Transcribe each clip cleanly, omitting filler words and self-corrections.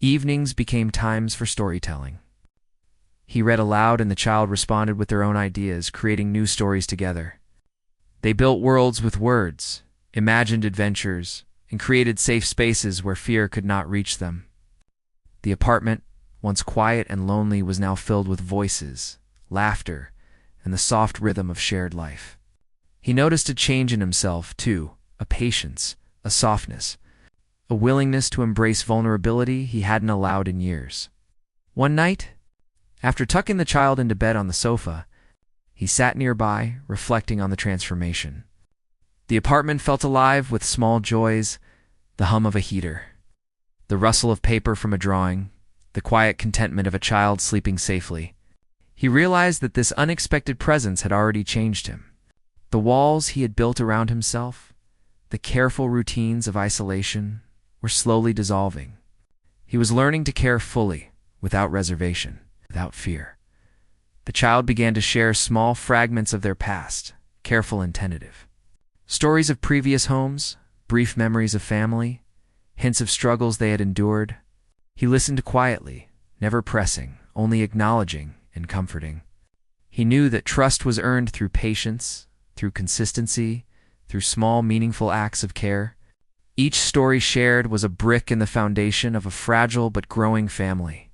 Evenings became times for storytelling. He read aloud and the child responded with their own ideas, creating new stories together. They built worlds with words, imagined adventures, and created safe spaces where fear could not reach them. The apartment, once quiet and lonely, was now filled with voices, laughter, and the soft rhythm of shared life. He noticed a change in himself, too, a patience, a softness, a willingness to embrace vulnerability he hadn't allowed in years. One night, after tucking the child into bed on the sofa, he sat nearby, reflecting on the transformation. The apartment felt alive with small joys, the hum of a heater, the rustle of paper from a drawing, the quiet contentment of a child sleeping safely. He realized that this unexpected presence had already changed him. The walls he had built around himself, the careful routines of isolation, were slowly dissolving. He was learning to care fully, without reservation, without fear. The child began to share small fragments of their past, careful and tentative. Stories of previous homes, brief memories of family, hints of struggles they had endured. He listened quietly, never pressing, only acknowledging and comforting. He knew that trust was earned through patience, through consistency, through small, meaningful acts of care. Each story shared was a brick in the foundation of a fragile but growing family.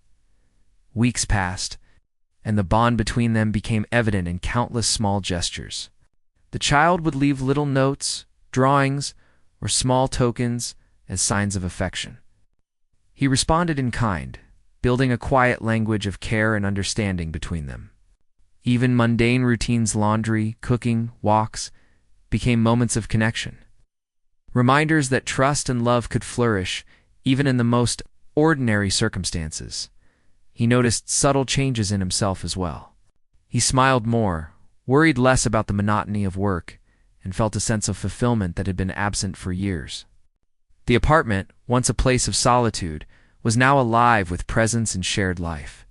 Weeks passed, and the bond between them became evident in countless small gestures. The child would leave little notes, drawings, or small tokens as signs of affection. He responded in kind, building a quiet language of care and understanding between them. Even mundane routines, laundry, cooking, walks, became moments of connection. Reminders that trust and love could flourish even in the most ordinary circumstances. He noticed subtle changes in himself as well. He smiled more, worried less about the monotony of work, and felt a sense of fulfillment that had been absent for years. The apartment, once a place of solitude, was now alive with presence and shared life.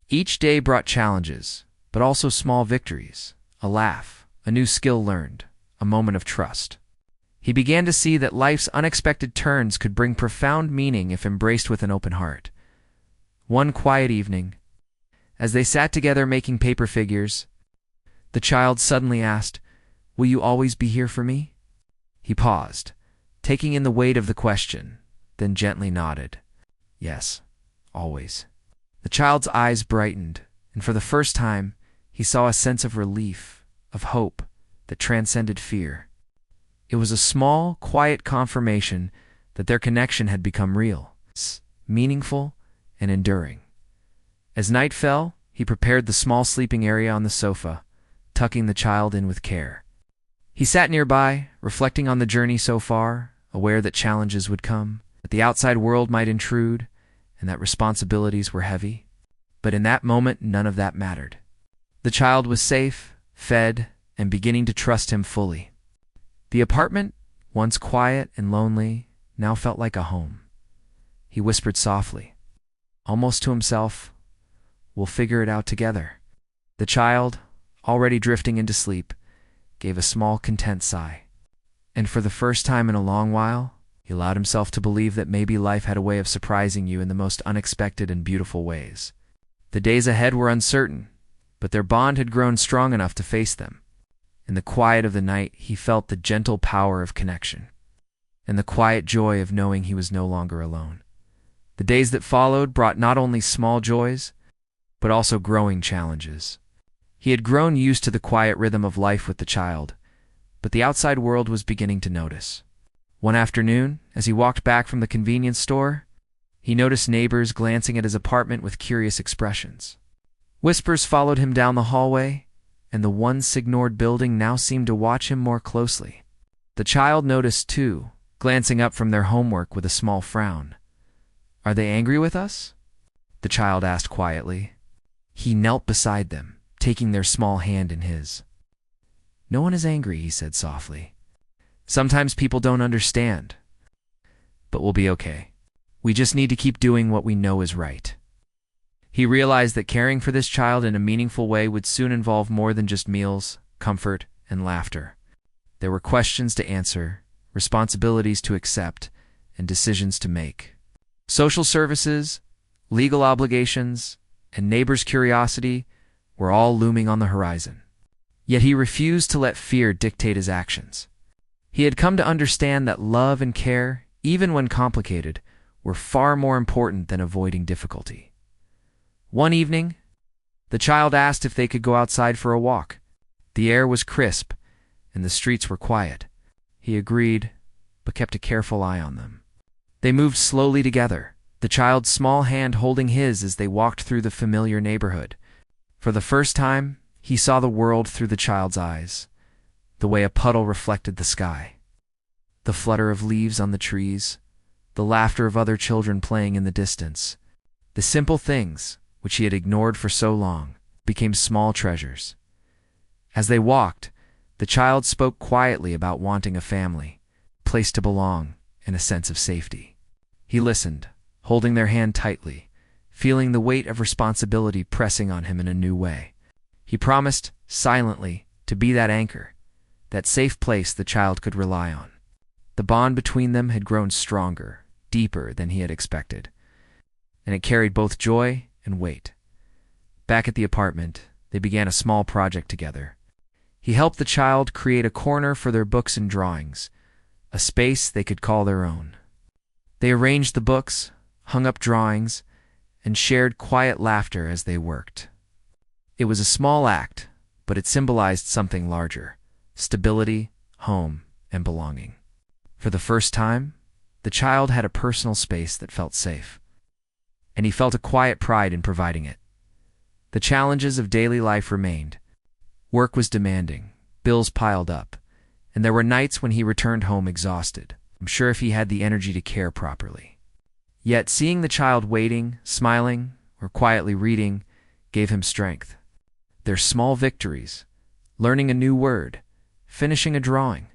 Each day brought challenges, but also small victories, a laugh, a new skill learned, a moment of trust. He began to see that life's unexpected turns could bring profound meaning if embraced with an open heart. One quiet evening, as they sat together making paper figures, the child suddenly asked, "Will you always be here for me?" He paused, taking in the weight of the question, then gently nodded. "Yes, always." The child's eyes brightened, and for the first time, he saw a sense of relief, of hope, that transcended fear. It was a small, quiet confirmation that their connection had become real, meaningful, and enduring. As night fell, he prepared the small sleeping area on the sofa, tucking the child in with care. He sat nearby, reflecting on the journey so far, aware that challenges would come, that the outside world might intrude, and that responsibilities were heavy. But in that moment, none of that mattered. The child was safe, fed, and beginning to trust him fully. The apartment, once quiet and lonely, now felt like a home. He whispered softly, almost to himself, "We'll figure it out together." The child, already drifting into sleep, gave a small, content sigh. And for the first time in a long while, he allowed himself to believe that maybe life had a way of surprising you in the most unexpected and beautiful ways. The days ahead were uncertain, but their bond had grown strong enough to face them. In the quiet of the night, he felt the gentle power of connection, and the quiet joy of knowing he was no longer alone. The days that followed brought not only small joys, but also growing challenges. He had grown used to the quiet rhythm of life with the child, but the outside world was beginning to notice. One afternoon, as he walked back from the convenience store, he noticed neighbors glancing at his apartment with curious expressions. Whispers followed him down the hallway, and the once ignored building now seemed to watch him more closely. The child noticed too, glancing up from their homework with a small frown. "Are they angry with us?" the child asked quietly. He knelt beside them, taking their small hand in his. "No one is angry," he said softly. "Sometimes people don't understand, but we'll be okay. We just need to keep doing what we know is right." He realized that caring for this child in a meaningful way would soon involve more than just meals, comfort, and laughter. There were questions to answer, responsibilities to accept, and decisions to make. Social services, legal obligations, and neighbors' curiosity were all looming on the horizon. Yet he refused to let fear dictate his actions. He had come to understand that love and care, even when complicated, were far more important than avoiding difficulty. One evening, the child asked if they could go outside for a walk. The air was crisp, and the streets were quiet. He agreed, but kept a careful eye on them. They moved slowly together, the child's small hand holding his as they walked through the familiar neighborhood. For the first time, he saw the world through the child's eyes, the way a puddle reflected the sky. The flutter of leaves on the trees, the laughter of other children playing in the distance. The simple things, which he had ignored for so long, became small treasures. As they walked, the child spoke quietly about wanting a family, a place to belong, and a sense of safety. He listened, holding their hand tightly, feeling the weight of responsibility pressing on him in a new way. He promised, silently, to be that anchor, that safe place the child could rely on. The bond between them had grown stronger, deeper than he had expected, and it carried both joy and weight. Back at the apartment, they began a small project together. He helped the child create a corner for their books and drawings, a space they could call their own. They arranged the books, hung up drawings, and shared quiet laughter as they worked. It was a small act, but it symbolized something larger: stability, home, and belonging. For the first time, the child had a personal space that felt safe, and he felt a quiet pride in providing it. The challenges of daily life remained. Work was demanding, bills piled up, and there were nights when he returned home exhausted, unsure if he had the energy to care properly. Yet seeing the child waiting, smiling, or quietly reading gave him strength. Their small victories, learning a new word, finishing a drawing,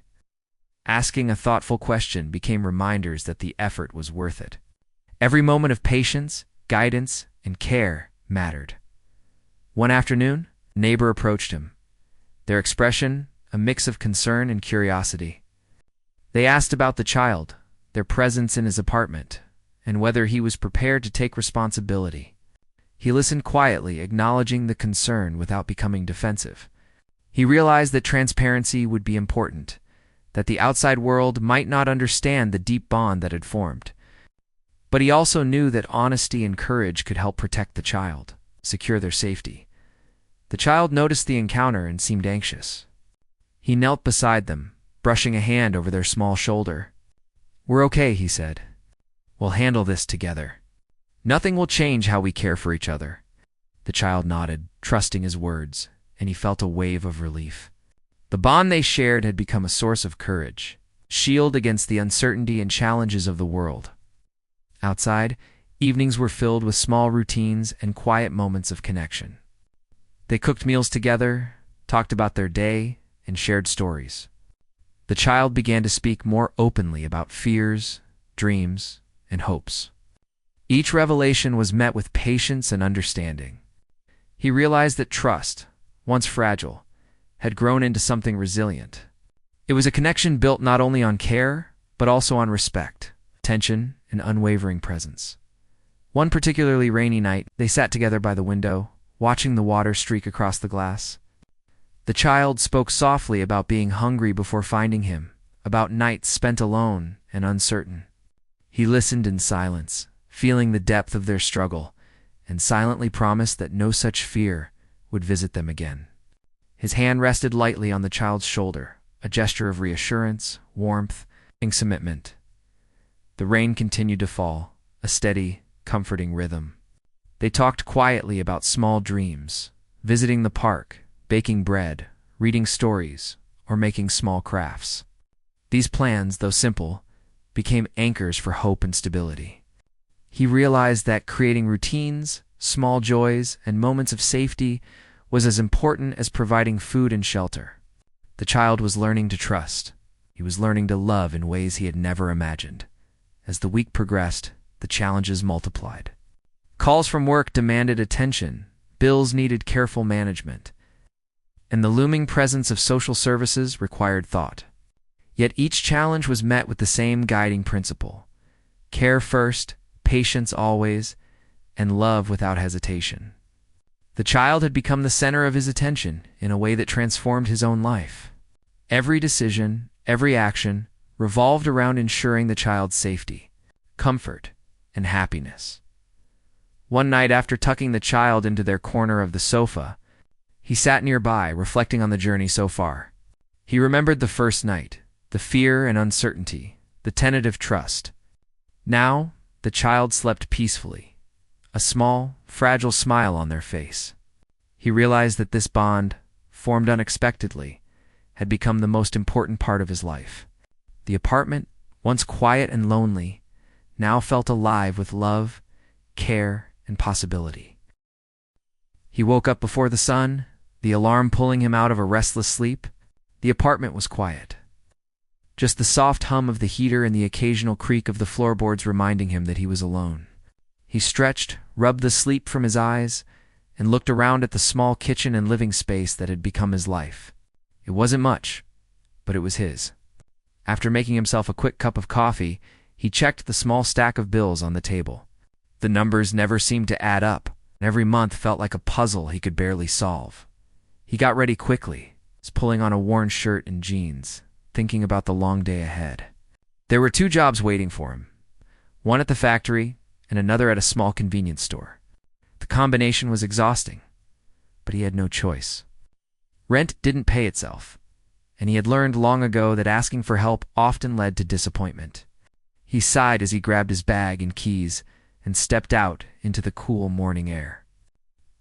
asking a thoughtful question became reminders that the effort was worth it. Every moment of patience, guidance, and care mattered. One afternoon, a neighbor approached him, their expression a mix of concern and curiosity. They asked about the child, their presence in his apartment, and whether he was prepared to take responsibility. He listened quietly, acknowledging the concern without becoming defensive. He realized that transparency would be important, that the outside world might not understand the deep bond that had formed. But he also knew that honesty and courage could help protect the child, secure their safety. The child noticed the encounter and seemed anxious. He knelt beside them, brushing a hand over their small shoulder. "We're okay," he said. "We'll handle this together. Nothing will change how we care for each other." The child nodded, trusting his words, and he felt a wave of relief. The bond they shared had become a source of courage, shield against the uncertainty and challenges of the world. Outside, evenings were filled with small routines and quiet moments of connection. They cooked meals together, talked about their day, and shared stories. The child began to speak more openly about fears, dreams, and hopes. Each revelation was met with patience and understanding. He realized that trust, once fragile, had grown into something resilient. It was a connection built not only on care, but also on respect, attention, and unwavering presence. One particularly rainy night, they sat together by the window, watching the water streak across the glass. The child spoke softly about being hungry before finding him, about nights spent alone and uncertain. He listened in silence, feeling the depth of their struggle, and silently promised that no such fear would visit them again. His hand rested lightly on the child's shoulder, a gesture of reassurance, warmth, and commitment. The rain continued to fall, a steady, comforting rhythm. They talked quietly about small dreams, visiting the park, baking bread, reading stories, or making small crafts. These plans, though simple, became anchors for hope and stability. He realized that creating routines, small joys, and moments of safety was as important as providing food and shelter. The child was learning to trust. He was learning to love in ways he had never imagined. As the week progressed, the challenges multiplied. Calls from work demanded attention, bills needed careful management, and the looming presence of social services required thought. Yet each challenge was met with the same guiding principle: care first, patience always, and love without hesitation. The child had become the center of his attention in a way that transformed his own life. Every decision, every action, revolved around ensuring the child's safety, comfort, and happiness. One night, after tucking the child into their corner of the sofa, he sat nearby, reflecting on the journey so far. He remembered the first night, the fear and uncertainty, the tentative trust. Now, the child slept peacefully, a small, fragile smile on their face. He realized that this bond, formed unexpectedly, had become the most important part of his life. The apartment, once quiet and lonely, now felt alive with love, care, and possibility. He woke up before the sun, the alarm pulling him out of a restless sleep. The apartment was quiet. Just the soft hum of the heater and the occasional creak of the floorboards reminding him that he was alone. He stretched, rubbed the sleep from his eyes, and looked around at the small kitchen and living space that had become his life. It wasn't much, but it was his. After making himself a quick cup of coffee, he checked the small stack of bills on the table. The numbers never seemed to add up, and every month felt like a puzzle he could barely solve. He got ready quickly, pulling on a worn shirt and jeans, thinking about the long day ahead. There were 2 jobs waiting for him, one at the factory and another at a small convenience store. The combination was exhausting, but he had no choice. Rent didn't pay itself, and he had learned long ago that asking for help often led to disappointment. He sighed as he grabbed his bag and keys and stepped out into the cool morning air.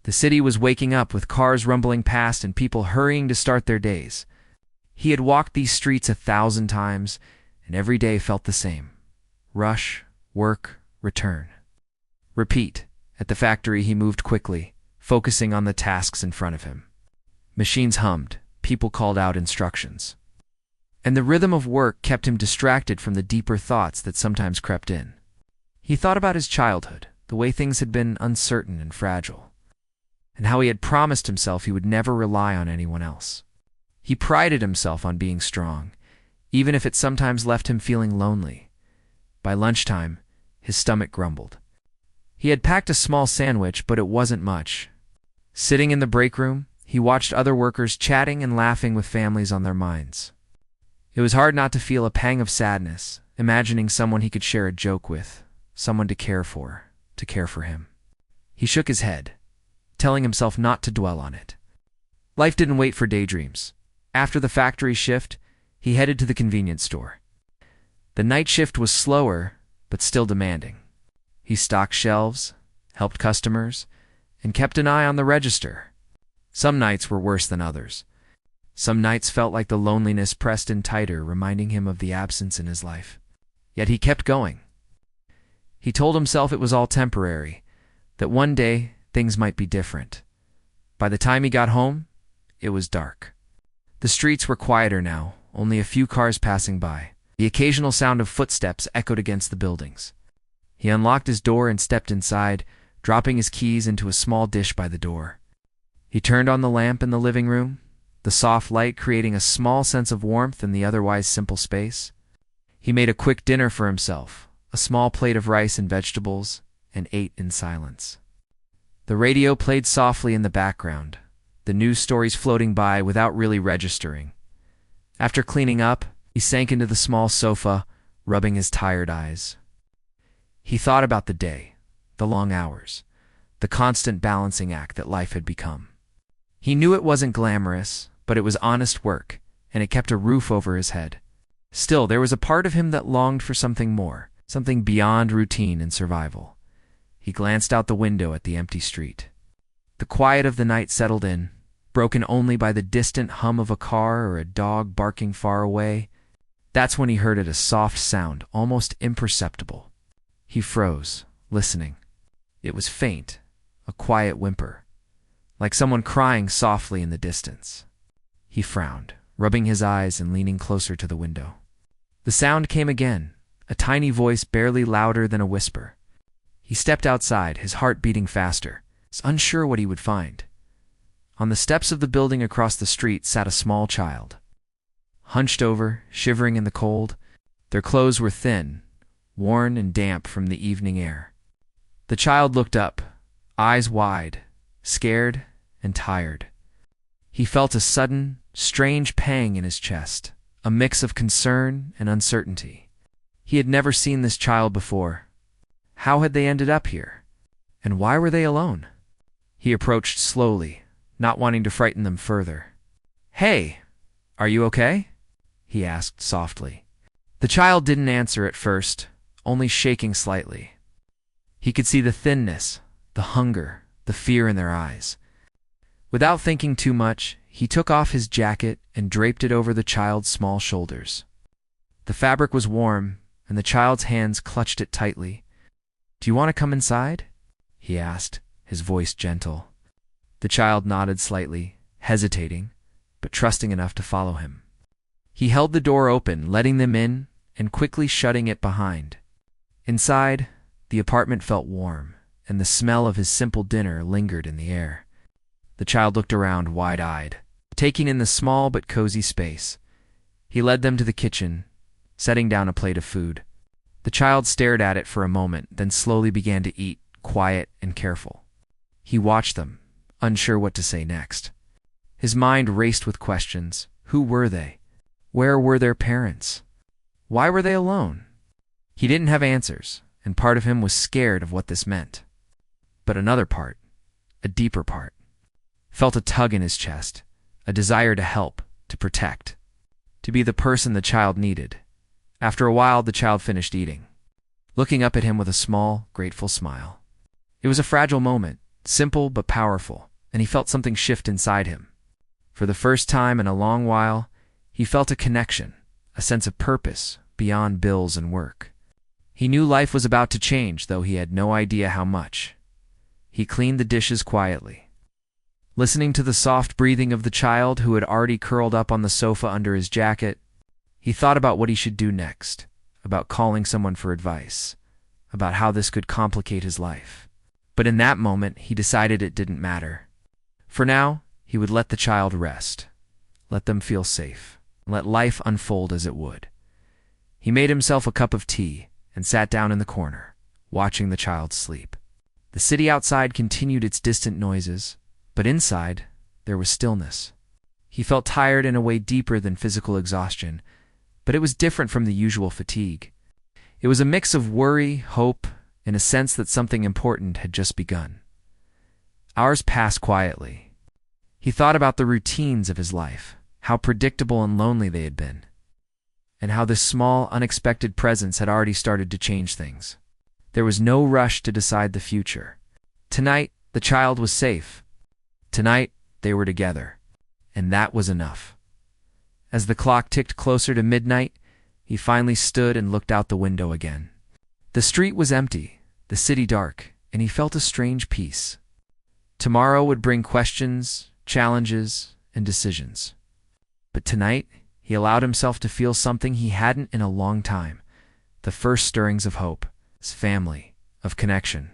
The city was waking up with cars rumbling past and people hurrying to start their days. He had walked these streets 1,000 times, and every day felt the same. Rush, work, return. Repeat. At the factory, he moved quickly, focusing on the tasks in front of him. Machines hummed, people called out instructions. And the rhythm of work kept him distracted from the deeper thoughts that sometimes crept in. He thought about his childhood, the way things had been uncertain and fragile, and how he had promised himself he would never rely on anyone else. He prided himself on being strong, even if it sometimes left him feeling lonely. By lunchtime, his stomach grumbled. He had packed a small sandwich, but it wasn't much. Sitting in the break room, he watched other workers chatting and laughing with families on their minds. It was hard not to feel a pang of sadness, imagining someone he could share a joke with, someone to care for him. He shook his head, telling himself not to dwell on it. Life didn't wait for daydreams. After the factory shift, he headed to the convenience store. The night shift was slower, but still demanding. He stocked shelves, helped customers, and kept an eye on the register. Some nights were worse than others. Some nights felt like the loneliness pressed in tighter, reminding him of the absence in his life. Yet he kept going. He told himself it was all temporary, that one day things might be different. By the time he got home, it was dark. The streets were quieter now, only a few cars passing by. The occasional sound of footsteps echoed against the buildings. He unlocked his door and stepped inside, dropping his keys into a small dish by the door. He turned on the lamp in the living room, the soft light creating a small sense of warmth in the otherwise simple space. He made a quick dinner for himself, a small plate of rice and vegetables, and ate in silence. The radio played softly in the background, the news stories floating by without really registering. After cleaning up, he sank into the small sofa, rubbing his tired eyes. He thought about the day, the long hours, the constant balancing act that life had become. He knew it wasn't glamorous, but it was honest work, and it kept a roof over his head. Still, there was a part of him that longed for something more, something beyond routine and survival. He glanced out the window at the empty street. The quiet of the night settled in, broken only by the distant hum of a car or a dog barking far away. That's when he heard it, a soft sound, almost imperceptible. He froze, listening. It was faint, a quiet whimper, like someone crying softly in the distance. He frowned, rubbing his eyes and leaning closer to the window. The sound came again, a tiny voice barely louder than a whisper. He stepped outside, his heart beating faster, unsure what he would find. On the steps of the building across the street sat a small child. Hunched over, shivering in the cold, their clothes were thin, worn and damp from the evening air. The child looked up, eyes wide, scared and tired. He felt a sudden, strange pang in his chest, a mix of concern and uncertainty. He had never seen this child before. How had they ended up here? And why were they alone? He approached slowly, not wanting to frighten them further. "Hey, are you okay?" he asked softly. The child didn't answer at first, only shaking slightly. He could see the thinness, the hunger, the fear in their eyes. Without thinking too much, he took off his jacket and draped it over the child's small shoulders. The fabric was warm, and the child's hands clutched it tightly. "Do you want to come inside?" he asked, his voice gentle. The child nodded slightly, hesitating, but trusting enough to follow him. He held the door open, letting them in, and quickly shutting it behind. Inside, the apartment felt warm, and the smell of his simple dinner lingered in the air. The child looked around wide-eyed, taking in the small but cozy space. He led them to the kitchen, setting down a plate of food. The child stared at it for a moment, then slowly began to eat, quiet and careful. He watched them, unsure what to say next. His mind raced with questions. Who were they? Where were their parents? Why were they alone? He didn't have answers, and part of him was scared of what this meant. But another part, a deeper part, felt a tug in his chest, a desire to help, to protect, to be the person the child needed. After a while, the child finished eating, looking up at him with a small, grateful smile. It was a fragile moment, simple but powerful, and he felt something shift inside him. For the first time in a long while, he felt a connection, a sense of purpose beyond bills and work. He knew life was about to change, though he had no idea how much. He cleaned the dishes quietly, listening to the soft breathing of the child who had already curled up on the sofa under his jacket. He thought about what he should do next, about calling someone for advice, about how this could complicate his life. But in that moment, he decided it didn't matter. For now, he would let the child rest, let them feel safe, let life unfold as it would. He made himself a cup of tea and sat down in the corner, watching the child sleep. The city outside continued its distant noises, but inside, there was stillness. He felt tired in a way deeper than physical exhaustion, but it was different from the usual fatigue. It was a mix of worry, hope, and a sense that something important had just begun. Hours passed quietly. He thought about the routines of his life, how predictable and lonely they had been, and how this small, unexpected presence had already started to change things. There was no rush to decide the future. Tonight, the child was safe. Tonight, they were together, and that was enough. As the clock ticked closer to midnight, he finally stood and looked out the window again. The street was empty, the city dark, and he felt a strange peace. Tomorrow would bring questions, challenges, and decisions. But tonight, he allowed himself to feel something he hadn't in a long time, the first stirrings of hope, his family, of connection.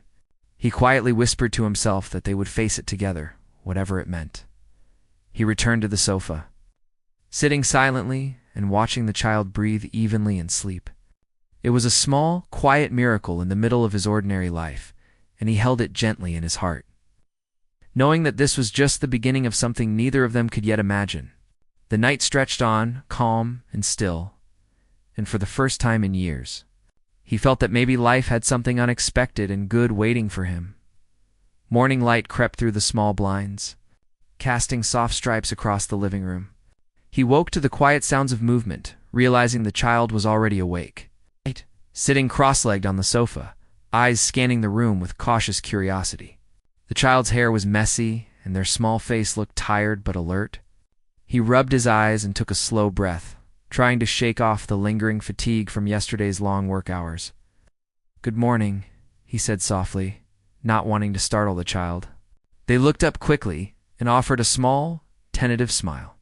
He quietly whispered to himself that they would face it together, whatever it meant. He returned to the sofa, sitting silently and watching the child breathe evenly and sleep. It was a small, quiet miracle in the middle of his ordinary life, and he held it gently in his heart, knowing that this was just the beginning of something neither of them could yet imagine. The night stretched on, calm and still, and for the first time in years, he felt that maybe life had something unexpected and good waiting for him. Morning light crept through the small blinds, casting soft stripes across the living room. He woke to the quiet sounds of movement, realizing the child was already awake, sitting cross-legged on the sofa, eyes scanning the room with cautious curiosity. The child's hair was messy, and their small face looked tired but alert. He rubbed his eyes and took a slow breath, trying to shake off the lingering fatigue from yesterday's long work hours. "Good morning," he said softly, not wanting to startle the child. They looked up quickly and offered a small, tentative smile.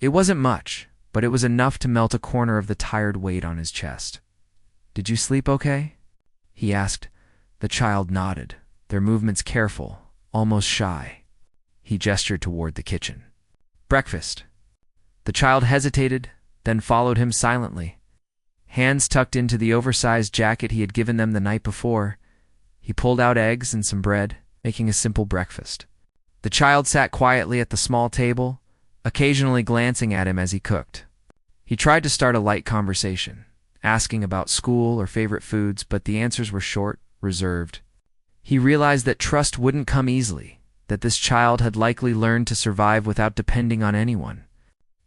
It wasn't much, but it was enough to melt a corner of the tired weight on his chest. "Did you sleep okay?" he asked. The child nodded, their movements careful, almost shy. He gestured toward the kitchen. "Breakfast." The child hesitated, then followed him silently. Hands tucked into the oversized jacket he had given them the night before, He pulled out eggs and some bread, making a simple breakfast. The child sat quietly at the small table, occasionally glancing at him as he cooked. He tried to start a light conversation, asking about school or favorite foods, but the answers were short, reserved. He realized that trust wouldn't come easily, that this child had likely learned to survive without depending on anyone.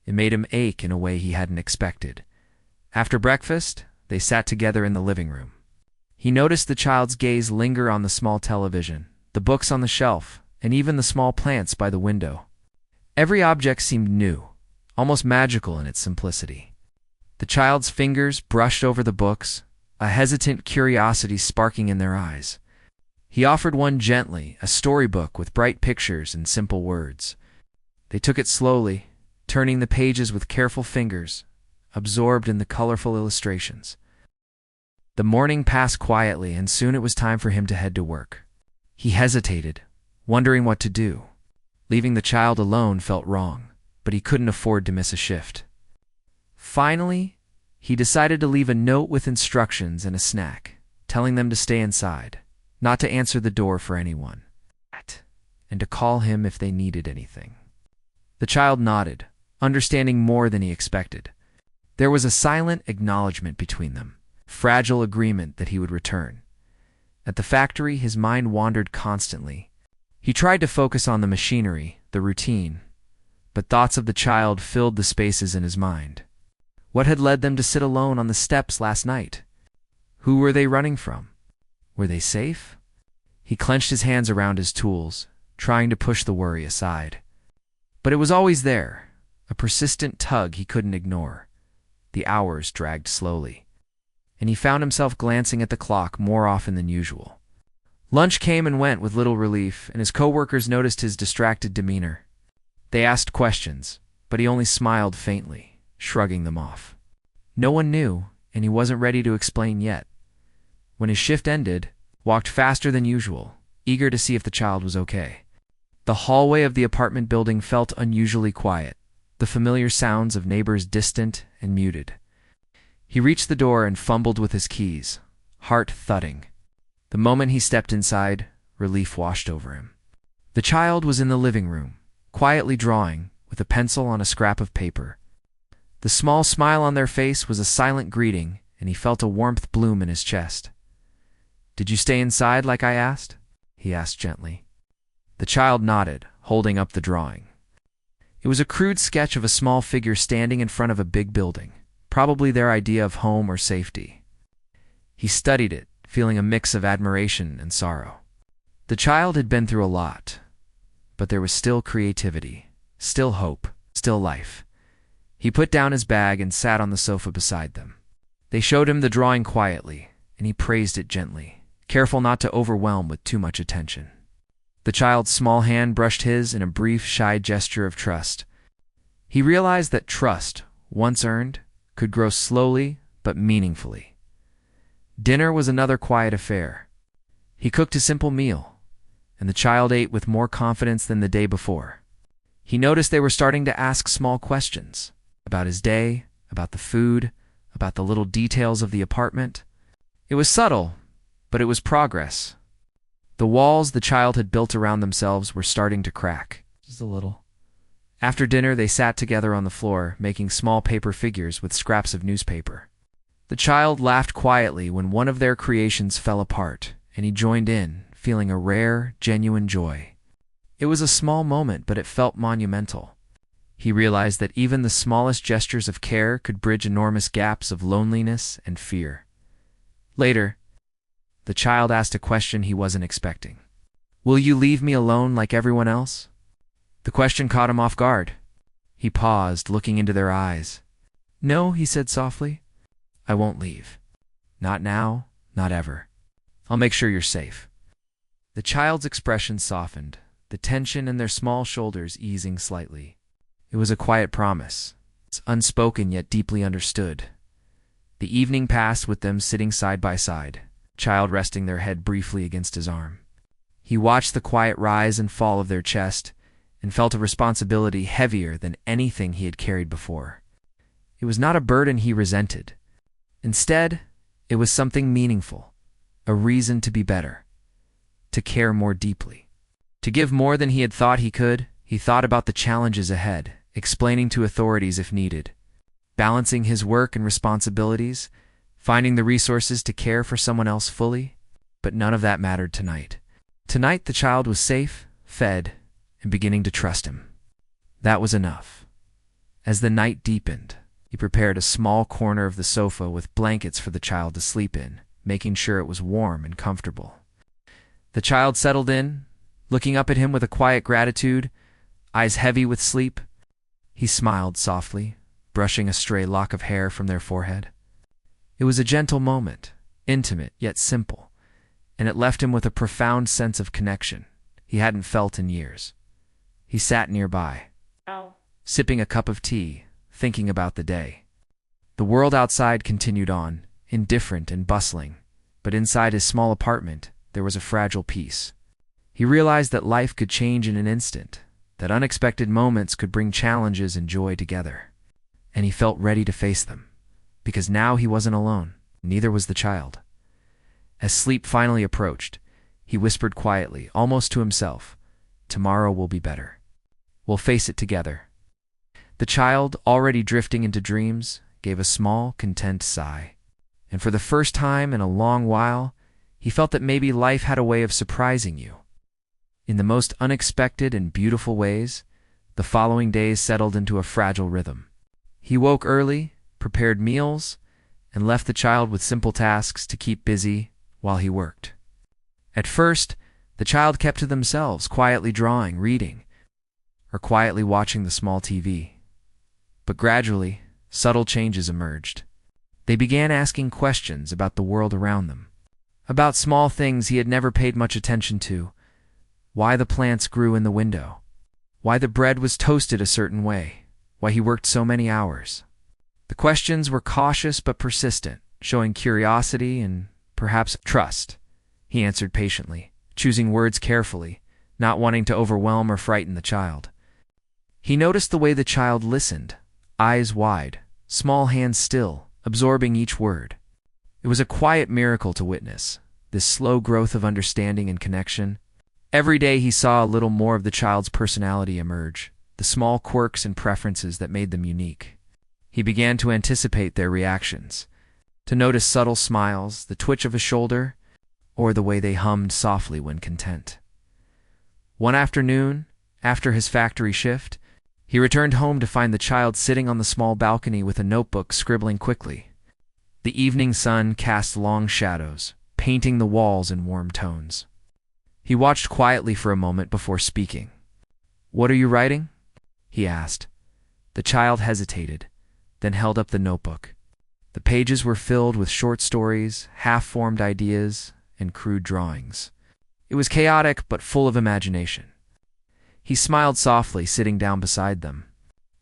It made him ache in a way he hadn't expected. After breakfast, they sat together in the living room. He noticed the child's gaze linger on the small television, the books on the shelf, and even the small plants by the window. Every object seemed new, almost magical in its simplicity. The child's fingers brushed over the books, a hesitant curiosity sparking in their eyes. He offered one gently, a storybook with bright pictures and simple words. They took it slowly, turning the pages with careful fingers, absorbed in the colorful illustrations. The morning passed quietly, and soon it was time for him to head to work. He hesitated, wondering what to do. Leaving the child alone felt wrong, but he couldn't afford to miss a shift. Finally, he decided to leave a note with instructions and a snack, telling them to stay inside, not to answer the door for anyone, and to call him if they needed anything. The child nodded, understanding more than he expected. There was a silent acknowledgement between them, fragile agreement that he would return. At the factory, his mind wandered constantly. He tried to focus on the machinery, the routine, but thoughts of the child filled the spaces in his mind. What had led them to sit alone on the steps last night? Who were they running from? Were they safe? He clenched his hands around his tools, trying to push the worry aside. But it was always there, a persistent tug he couldn't ignore. The hours dragged slowly, and he found himself glancing at the clock more often than usual. Lunch came and went with little relief, and his coworkers noticed his distracted demeanor. They asked questions, but he only smiled faintly, shrugging them off. No one knew, and he wasn't ready to explain yet. When his shift ended, he walked faster than usual, eager to see if the child was okay. The hallway of the apartment building felt unusually quiet, the familiar sounds of neighbors distant and muted. He reached the door and fumbled with his keys, heart thudding. The moment he stepped inside, relief washed over him. The child was in the living room, quietly drawing, with a pencil on a scrap of paper. The small smile on their face was a silent greeting, and he felt a warmth bloom in his chest. "Did you stay inside like I asked?" he asked gently. The child nodded, holding up the drawing. It was a crude sketch of a small figure standing in front of a big building, probably their idea of home or safety. He studied it, feeling a mix of admiration and sorrow. The child had been through a lot, but there was still creativity, still hope, still life. He put down his bag and sat on the sofa beside them. They showed him the drawing quietly, and he praised it gently, careful not to overwhelm with too much attention. The child's small hand brushed his in a brief, shy gesture of trust. He realized that trust, once earned, could grow slowly but meaningfully. Dinner was another quiet affair. He cooked a simple meal, and the child ate with more confidence than the day before. He noticed they were starting to ask small questions about his day, about the food, about the little details of the apartment. It was subtle, but it was progress. The walls the child had built around themselves were starting to crack, just a little. After dinner, they sat together on the floor, making small paper figures with scraps of newspaper. The child laughed quietly when one of their creations fell apart, and he joined in, feeling a rare, genuine joy. It was a small moment, but it felt monumental. He realized that even the smallest gestures of care could bridge enormous gaps of loneliness and fear. Later, the child asked a question he wasn't expecting. "Will you leave me alone like everyone else?" The question caught him off guard. He paused, looking into their eyes. "No," he said softly. "I won't leave. Not now, not ever. I'll make sure you're safe." The child's expression softened, the tension in their small shoulders easing slightly. It was a quiet promise. It's unspoken yet deeply understood. The evening passed with them sitting side by side, child resting their head briefly against his arm. He watched the quiet rise and fall of their chest and felt a responsibility heavier than anything he had carried before. It was not a burden he resented. Instead, it was something meaningful, a reason to be better. to care more deeply, to give more than he had thought he could. He thought about the challenges ahead, explaining to authorities if needed, balancing his work and responsibilities, finding the resources to care for someone else fully. But none of that mattered tonight. Tonight the child was safe, fed, and beginning to trust him. That was enough. As the night deepened, he prepared a small corner of the sofa with blankets for the child to sleep in, making sure it was warm and comfortable. The child settled in, looking up at him with a quiet gratitude, eyes heavy with sleep. He smiled softly, brushing a stray lock of hair from their forehead. It was a gentle moment, intimate yet simple, and it left him with a profound sense of connection he hadn't felt in years. He sat nearby, sipping a cup of tea, thinking about the day. The world outside continued on, indifferent and bustling, but inside his small apartment there was a fragile peace. He realized that life could change in an instant, that unexpected moments could bring challenges and joy together. And he felt ready to face them, because now he wasn't alone, neither was the child. As sleep finally approached, he whispered quietly, almost to himself, "Tomorrow will be better. We'll face it together." The child, already drifting into dreams, gave a small, content sigh. And for the first time in a long while, he felt that maybe life had a way of surprising you. In the most unexpected and beautiful ways, the following days settled into a fragile rhythm. He woke early, prepared meals, and left the child with simple tasks to keep busy while he worked. At first, the child kept to themselves, quietly drawing, reading, or quietly watching the small TV. But gradually, subtle changes emerged. They began asking questions about the world around them, about small things he had never paid much attention to: why the plants grew in the window, why the bread was toasted a certain way, why he worked so many hours. The questions were cautious but persistent, showing curiosity and perhaps trust. He answered patiently, choosing words carefully, not wanting to overwhelm or frighten the child. He noticed the way the child listened, eyes wide, small hands still, absorbing each word. It was a quiet miracle to witness, this slow growth of understanding and connection. Every day he saw a little more of the child's personality emerge, the small quirks and preferences that made them unique. He began to anticipate their reactions, to notice subtle smiles, the twitch of a shoulder, or the way they hummed softly when content. One afternoon, after his factory shift, he returned home to find the child sitting on the small balcony with a notebook, scribbling quickly. The evening sun cast long shadows, painting the walls in warm tones. He watched quietly for a moment before speaking. "What are you writing?" he asked. The child hesitated, then held up the notebook. The pages were filled with short stories, half-formed ideas, and crude drawings. It was chaotic but full of imagination. He smiled softly, sitting down beside them.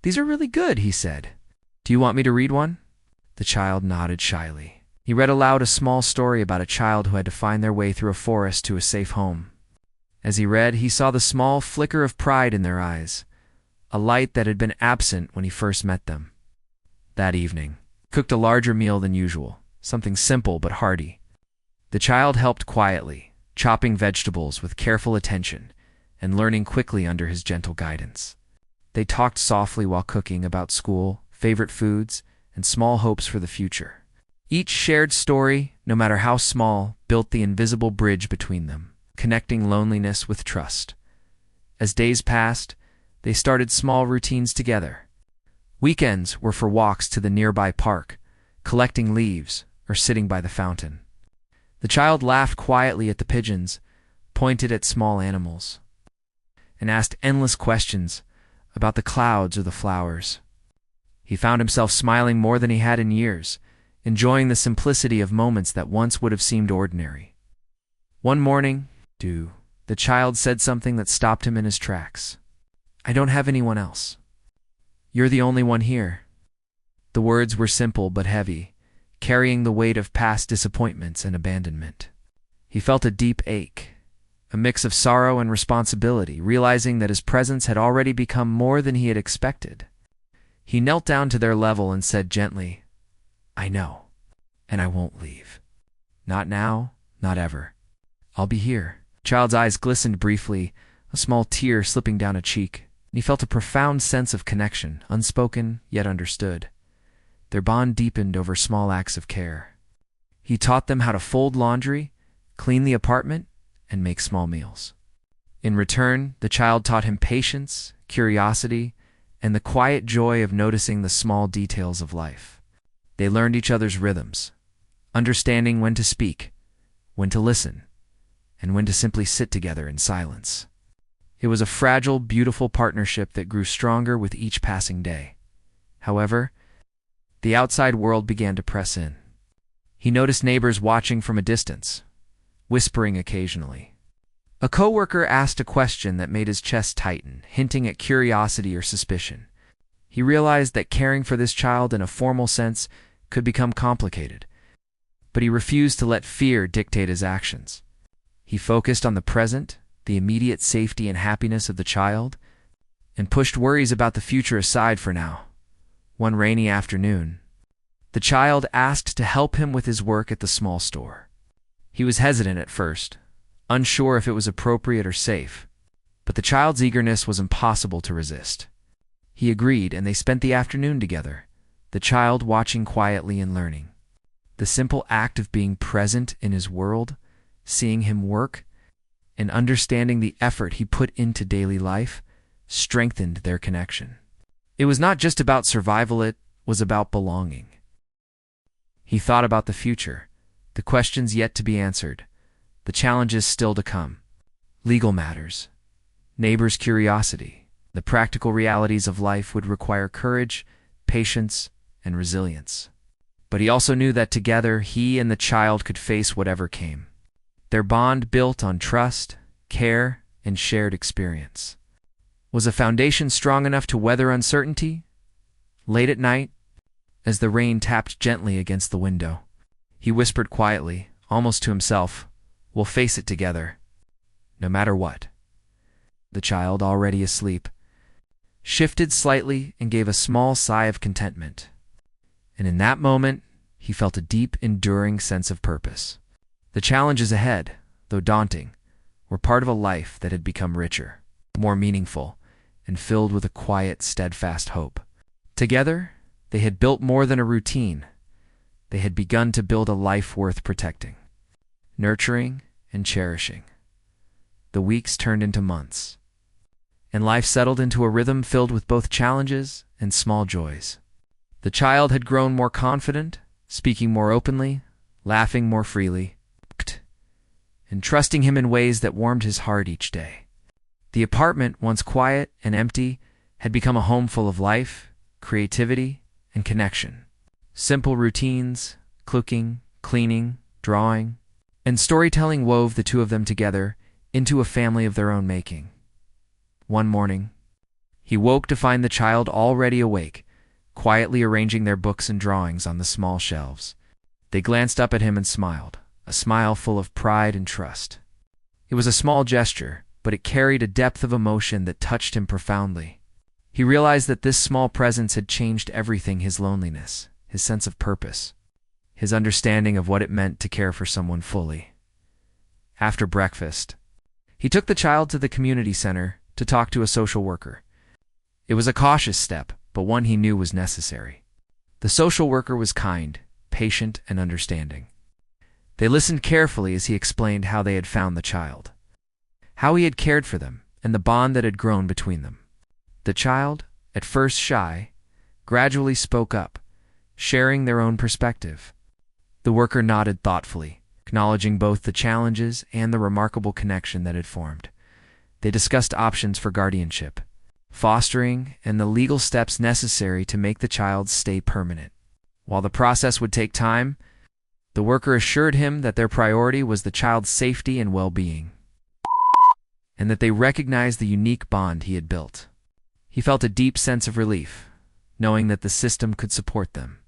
"These are really good," he said. "Do you want me to read one?" The child nodded shyly. He read aloud a small story about a child who had to find their way through a forest to a safe home. As he read, he saw the small flicker of pride in their eyes, a light that had been absent when he first met them. That evening, cooked a larger meal than usual, something simple but hearty. The child helped quietly, chopping vegetables with careful attention and learning quickly under his gentle guidance. They talked softly while cooking about school, favorite foods, and small hopes for the future. Each shared story, no matter how small, built the invisible bridge between them, connecting loneliness with trust. As days passed, they started small routines together. Weekends were for walks to the nearby park, collecting leaves, or sitting by the fountain. The child laughed quietly at the pigeons, pointed at small animals, and asked endless questions about the clouds or the flowers. He found himself smiling more than he had in years, enjoying the simplicity of moments that once would have seemed ordinary. One morning, the child said something that stopped him in his tracks. "I don't have anyone else. You're the only one here." The words were simple but heavy, carrying the weight of past disappointments and abandonment. He felt a deep ache, a mix of sorrow and responsibility, realizing that his presence had already become more than he had expected. He knelt down to their level and said gently, "I know, and I won't leave. Not now, not ever. I'll be here, The child's eyes glistened briefly, a small tear slipping down a cheek, and he felt a profound sense of connection, unspoken yet understood. Their bond deepened over small acts of care. He taught them how to fold laundry, clean the apartment, and make small meals. In return, the child taught him patience, curiosity, and the quiet joy of noticing the small details of life. They learned each other's rhythms, understanding when to speak, when to listen, and when to simply sit together in silence. It was a fragile, beautiful partnership that grew stronger with each passing day. However, the outside world began to press in. He noticed neighbors watching from a distance, whispering occasionally. A coworker asked a question that made his chest tighten, hinting at curiosity or suspicion. He realized that caring for this child in a formal sense could become complicated, but he refused to let fear dictate his actions. He focused on the present, the immediate safety and happiness of the child, and pushed worries about the future aside for now. One rainy afternoon, the child asked to help him with his work at the small store. He was hesitant at first, unsure if it was appropriate or safe, but the child's eagerness was impossible to resist. He agreed, and they spent the afternoon together, the child watching quietly and learning. The simple act of being present in his world, seeing him work, and understanding the effort he put into daily life strengthened their connection. It was not just about survival, it was about belonging. He thought about the future, the questions yet to be answered, the challenges still to come, legal matters, neighbors' curiosity. The practical realities of life would require courage, patience, and resilience. But he also knew that together he and the child could face whatever came. Their bond, built on trust, care, and shared experience, was a foundation strong enough to weather uncertainty. Late at night, as the rain tapped gently against the window, he whispered quietly, almost to himself, "We'll face it together, no matter what." The child, already asleep, shifted slightly and gave a small sigh of contentment. And in that moment, he felt a deep, enduring sense of purpose. The challenges ahead, though daunting, were part of a life that had become richer, more meaningful, and filled with a quiet, steadfast hope. Together, they had built more than a routine. They had begun to build a life worth protecting, nurturing, and cherishing. The weeks turned into months, and life settled into a rhythm filled with both challenges and small joys. The child had grown more confident, speaking more openly, laughing more freely, and trusting him in ways that warmed his heart each day. The apartment, once quiet and empty, had become a home full of life, creativity, and connection. Simple routines, cooking, cleaning, drawing, and storytelling wove the two of them together into a family of their own making. One morning, he woke to find the child already awake, quietly arranging their books and drawings on the small shelves. They glanced up at him and smiled, a smile full of pride and trust. It was a small gesture, but it carried a depth of emotion that touched him profoundly. He realized that this small presence had changed everything: his loneliness, his sense of purpose, his understanding of what it meant to care for someone fully. After breakfast, he took the child to the community center to talk to a social worker. It was a cautious step, but one he knew was necessary. The social worker was kind, patient, and understanding. They listened carefully as he explained how they had found the child, how he had cared for them, and the bond that had grown between them. The child, at first shy, gradually spoke up, sharing their own perspective. The worker nodded thoughtfully, acknowledging both the challenges and the remarkable connection that had formed. They discussed options for guardianship, fostering, and the legal steps necessary to make the child stay permanent. While the process would take time, the worker assured him that their priority was the child's safety and well-being, and that they recognized the unique bond he had built. He felt a deep sense of relief, knowing that the system could support them,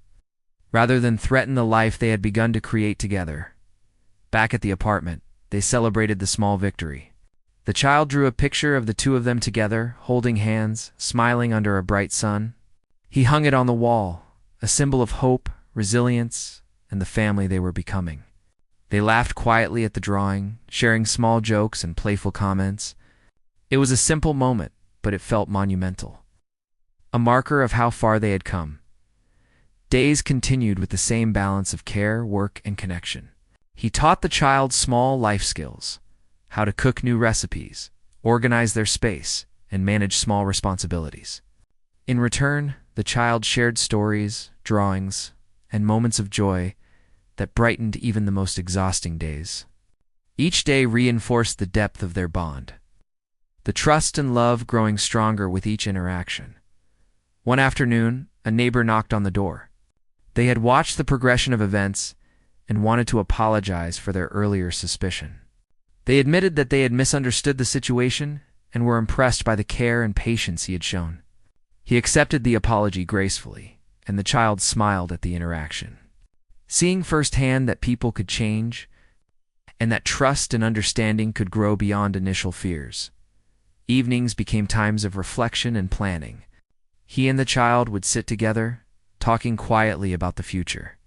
rather than threaten the life they had begun to create together. Back at the apartment, they celebrated the small victory. The child drew a picture of the two of them together, holding hands, smiling under a bright sun. He hung it on the wall, a symbol of hope, resilience, and the family they were becoming. They laughed quietly at the drawing, sharing small jokes and playful comments. It was a simple moment, but it felt monumental. A marker of how far they had come. Days continued with the same balance of care, work, and connection. He taught the child small life skills, how to cook new recipes, organize their space, and manage small responsibilities. In return, the child shared stories, drawings, and moments of joy that brightened even the most exhausting days. Each day reinforced the depth of their bond, the trust and love growing stronger with each interaction. One afternoon, a neighbor knocked on the door. They had watched the progression of events and wanted to apologize for their earlier suspicion. They admitted that they had misunderstood the situation and were impressed by the care and patience he had shown. He accepted the apology gracefully, and the child smiled at the interaction. Seeing firsthand that people could change and that trust and understanding could grow beyond initial fears. Evenings became times of reflection and planning. He and the child would sit together, talking quietly about the future.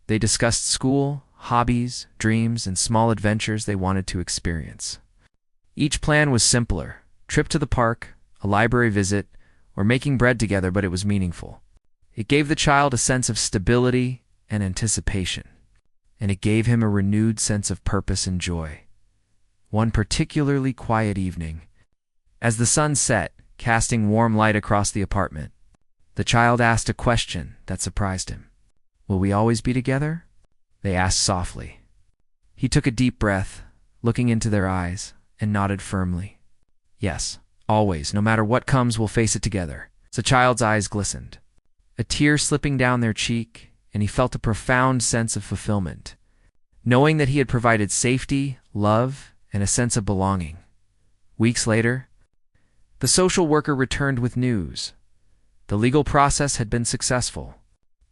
They discussed school, hobbies, dreams, and small adventures they wanted to experience. Each plan was simpler: trip to the park, a library visit, or making bread together, but it was meaningful. It gave the child a sense of stability and anticipation, and it gave him a renewed sense of purpose and joy. One particularly quiet evening, as the sun set, casting warm light across the apartment, the child asked a question that surprised him. "Will we always be together?" they asked softly. He took a deep breath, looking into their eyes, and nodded firmly. "Yes, always, no matter what comes, we'll face it together." The child's eyes glistened, a tear slipping down their cheek, and he felt a profound sense of fulfillment, knowing that he had provided safety, love, and a sense of belonging. Weeks later, the social worker returned with news. The legal process had been successful,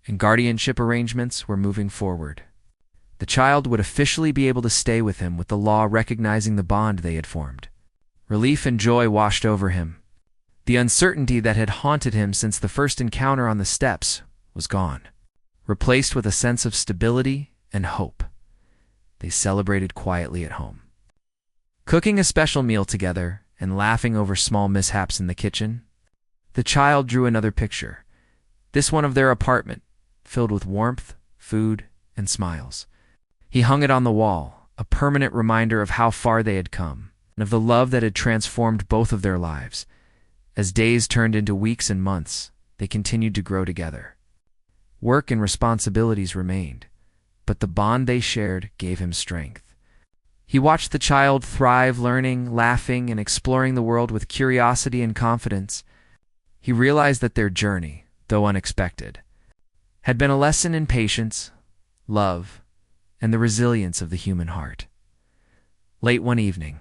and guardianship arrangements were moving forward. The child would officially be able to stay with him, with the law recognizing the bond they had formed. Relief and joy washed over him. The uncertainty that had haunted him since the first encounter on the steps was gone, replaced with a sense of stability and hope. They celebrated quietly at home, cooking a special meal together and laughing over small mishaps in the kitchen. The child drew another picture, this one of their apartment, filled with warmth, food, and smiles. He hung it on the wall, a permanent reminder of how far they had come, and of the love that had transformed both of their lives. As days turned into weeks and months, they continued to grow together. Work and responsibilities remained, but the bond they shared gave him strength. He watched the child thrive, learning, laughing, and exploring the world with curiosity and confidence. He realized that their journey, though unexpected, had been a lesson in patience, love, and the resilience of the human heart. Late one evening,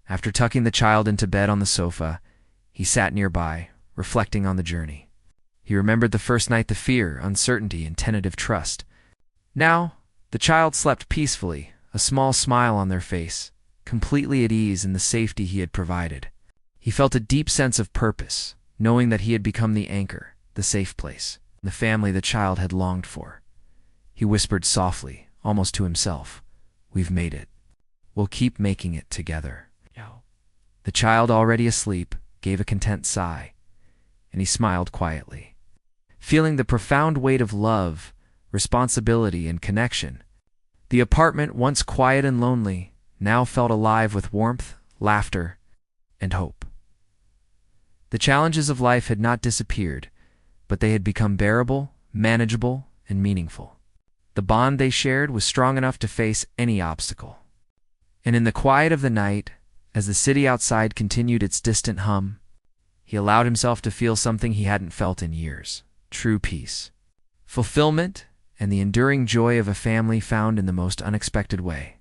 after tucking the child into bed on the sofa, he sat nearby, reflecting on the journey. He remembered the first night, the fear, uncertainty, and tentative trust. Now, the child slept peacefully, a small smile on their face, completely at ease in the safety he had provided. He felt a deep sense of purpose, knowing that he had become the anchor, the safe place, the family the child had longed for. He whispered softly, almost to himself, "We've made it. We'll keep making it together." The child, already asleep, gave a content sigh, and he smiled quietly. Feeling the profound weight of love, responsibility, and connection, the apartment, once quiet and lonely, now felt alive with warmth, laughter, and hope. The challenges of life had not disappeared, but they had become bearable, manageable, and meaningful. The bond they shared was strong enough to face any obstacle. And in the quiet of the night, as the city outside continued its distant hum, he allowed himself to feel something he hadn't felt in years: true peace, fulfillment, and the enduring joy of a family found in the most unexpected way.